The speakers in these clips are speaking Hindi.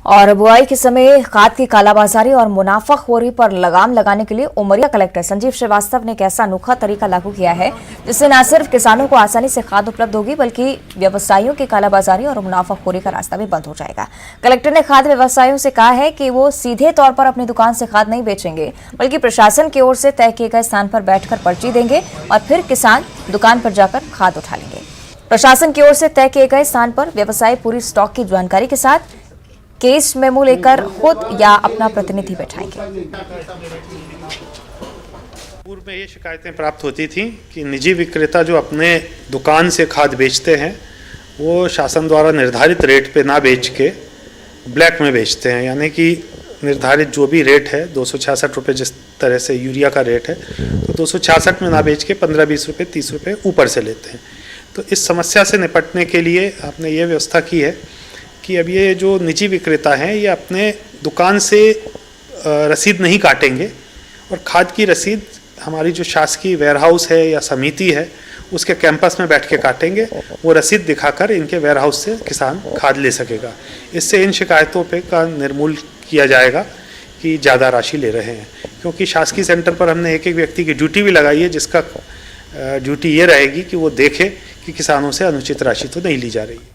और बुआई के समय खाद की कालाबाजारी और मुनाफाखोरी पर लगाम लगाने के लिए उमरिया कलेक्टर संजीव श्रीवास्तव ने एक ऐसा अनोखा तरीका लागू किया है जिससे न सिर्फ किसानों को आसानी से खाद उपलब्ध होगी बल्कि व्यवसायियों की कालाबाजारी और मुनाफाखोरी का रास्ता भी बंद हो जाएगा। कलेक्टर ने खाद व्यवसायियों से कहा है कि वो सीधे तौर पर अपनी दुकान से खाद नहीं बेचेंगे बल्कि प्रशासन की ओर से तय किए गए स्थान पर बैठकर पर्ची देंगे और फिर किसान दुकान पर जाकर खाद उठा लेंगे। प्रशासन की ओर से तय किए गए स्थान पर व्यवसायी पूरी स्टॉक की जानकारी के साथ केस मेमो लेकर खुद या अपना प्रतिनिधि बैठाएंगे। पूर्व में ये शिकायतें प्राप्त होती थी कि निजी विक्रेता जो अपने दुकान से खाद बेचते हैं वो शासन द्वारा निर्धारित रेट पे ना बेच के ब्लैक में बेचते हैं, यानी कि निर्धारित जो भी रेट है 266 रुपये जिस तरह से यूरिया का रेट है तो 266 में ना बेच के 15-20 रुपये 30 रुपये ऊपर से लेते हैं। तो इस समस्या से निपटने के लिए आपने ये व्यवस्था की है कि अब ये जो निजी विक्रेता हैं ये अपने दुकान से रसीद नहीं काटेंगे और खाद की रसीद हमारी जो शासकीय वेयरहाउस है या समिति है उसके कैंपस में बैठ के काटेंगे। वो रसीद दिखाकर इनके वेयरहाउस से किसान खाद ले सकेगा। इससे इन शिकायतों पे का निर्मूल किया जाएगा कि ज़्यादा राशि ले रहे हैं, क्योंकि शासकीय सेंटर पर हमने एक एक व्यक्ति की ड्यूटी भी लगाई है जिसका ड्यूटी ये रहेगी कि वो देखे कि किसानों से अनुचित राशि तो नहीं ली जा रही है।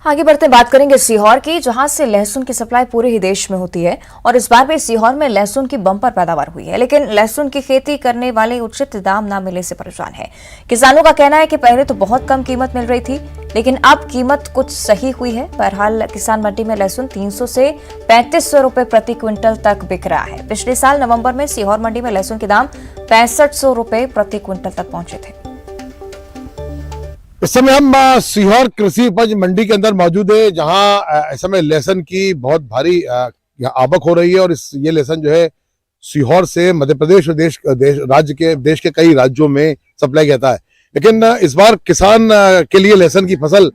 आगे बढ़ते बात करेंगे सीहोर की, जहां से लहसुन की सप्लाई पूरे ही देश में होती है और इस बार भी सीहोर में लहसुन की बम्पर पैदावार हुई है, लेकिन लहसुन की खेती करने वाले उचित दाम न मिलने से परेशान है। किसानों का कहना है कि पहले तो बहुत कम कीमत मिल रही थी लेकिन अब कीमत कुछ सही हुई है। बहरहाल किसान मंडी में लहसुन 300 से 3500 रुपए प्रति क्विंटल तक बिक रहा है। पिछले साल नवंबर में सीहोर मंडी में लहसुन के दाम 6500 रुपए प्रति क्विंटल तक पहुंचे थे। इस समय हम सीहोर कृषि उपज मंडी के अंदर मौजूद है, जहां इस समय लहसुन की बहुत भारी आवक हो रही है और ये लहसुन जो है सीहोर से मध्य प्रदेश और देश के कई राज्यों में सप्लाई किया है। लेकिन इस बार किसान के लिए लहसुन की फसल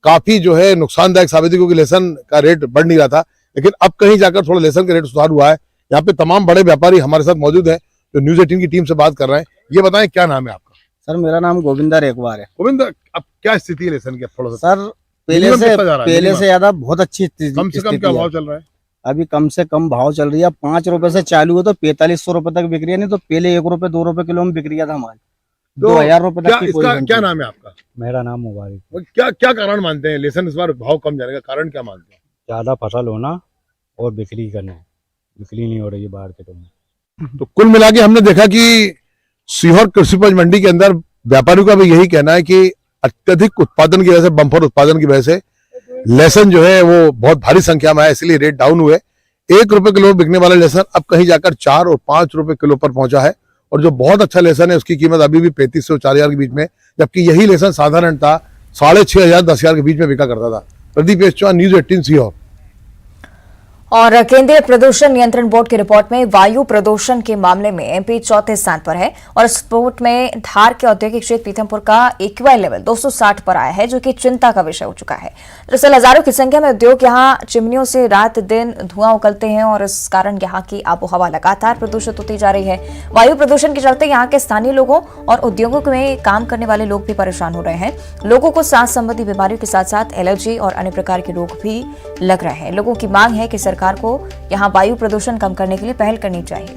काफी जो है नुकसानदायक साबित हुई, क्योंकि लहसुन का रेट बढ़ नहीं रहा था। लेकिन अब कहीं जाकर थोड़ा लहसुन का रेट सुधार हुआ है। यहाँ पे तमाम बड़े व्यापारी हमारे साथ मौजूद है जो न्यूज 18 की टीम से बात कर रहे हैं। ये बताएं, क्या नाम है आपका? सर मेरा नाम गोविंदा रेकवार है। गोविंदा, अब क्या स्थिति है लहसुन की? थोड़ा सा सर पहले से ज्यादा बहुत अच्छी स्थिति। कम से कम क्या भाव चल रहा है? अभी कम से कम भाव चल रही है 5 रुपए से चालू है तो 4500 रुपए तक बिक रही है। नहीं तो पहले 1 रुपए 2 रुपए किलो में बिक रहा था हमारे 2000 रुपए तक की। क्या नाम है आपका? मेरा नाम मुबारक। क्या कारण मानते हैं लहसुन इस बार भाव कम जाने का कारण क्या मानते हैं? ज्यादा फसल होना और बिक्री नहीं हो रही है बाहर के। तो कुल मिला के हमने देखा कि सीहोर कृषि उपज मंडी के अंदर व्यापारियों का भी यही कहना है कि अत्यधिक उत्पादन की वजह से, बम्पर उत्पादन की वजह से लहसुन जो है वो बहुत भारी संख्या में है, इसलिए रेट डाउन हुए। 1 रुपए किलो बिकने वाला लहसुन अब कहीं जाकर 4 और 5 रुपए किलो पर पहुंचा है और जो बहुत अच्छा लहसुन है उसकी कीमत अभी भी 3500 से 4000 के बीच में, जबकि यही लहसुन साधारण था 6500-10,000 के बीच में बिका करता था। Pradeep S Chauhan, news 18 Sehore. और केंद्रीय प्रदूषण नियंत्रण बोर्ड की रिपोर्ट में वायु प्रदूषण के मामले में एमपी चौथे स्थान पर है और इस रिपोर्ट में धार के औद्योगिक क्षेत्र पीथमपुर का एक्यूआई लेवल 260 पर आया है, जो कि चिंता का विषय हो चुका है। दरअसल हजारों की संख्या में उद्योग यहां चिमनियों से रात दिन धुआं उगलते हैं और इस कारण यहां की आबोहवा लगातार प्रदूषित होती जा रही है। वायु प्रदूषण के चलते यहां के स्थानीय लोगों और उद्योगों में काम करने वाले लोग भी परेशान हो रहे हैं। लोगों को सांस संबंधी बीमारियों के साथ साथ एलर्जी और अन्य प्रकार के रोग भी लग रहे हैं। लोगों की मांग है कि सरकार को यहां वायु प्रदूषण कम करने के लिए पहल करनी चाहिए।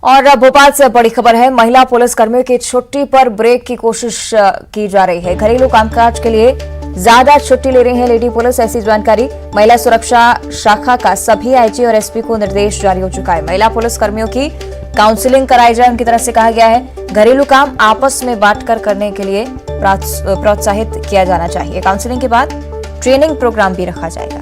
और भोपाल से बड़ी खबर है, महिला पुलिस कर्मियों की छुट्टी पर ब्रेक की कोशिश की जा रही है। घरेलू कामकाज के लिए ज्यादा छुट्टी ले रही है लेडी पुलिस, ऐसी जानकारी महिला सुरक्षा शाखा का सभी आईजी और एसपी को निर्देश जारी हो चुका है। महिला पुलिस कर्मियों की काउंसलिंग कराई जाए, उनकी तरफ से कहा गया है घरेलू काम आपस में बांटकर करने के लिए प्रोत्साहित किया जाना चाहिए। काउंसलिंग के बाद ट्रेनिंग प्रोग्राम भी रखा जाएगा।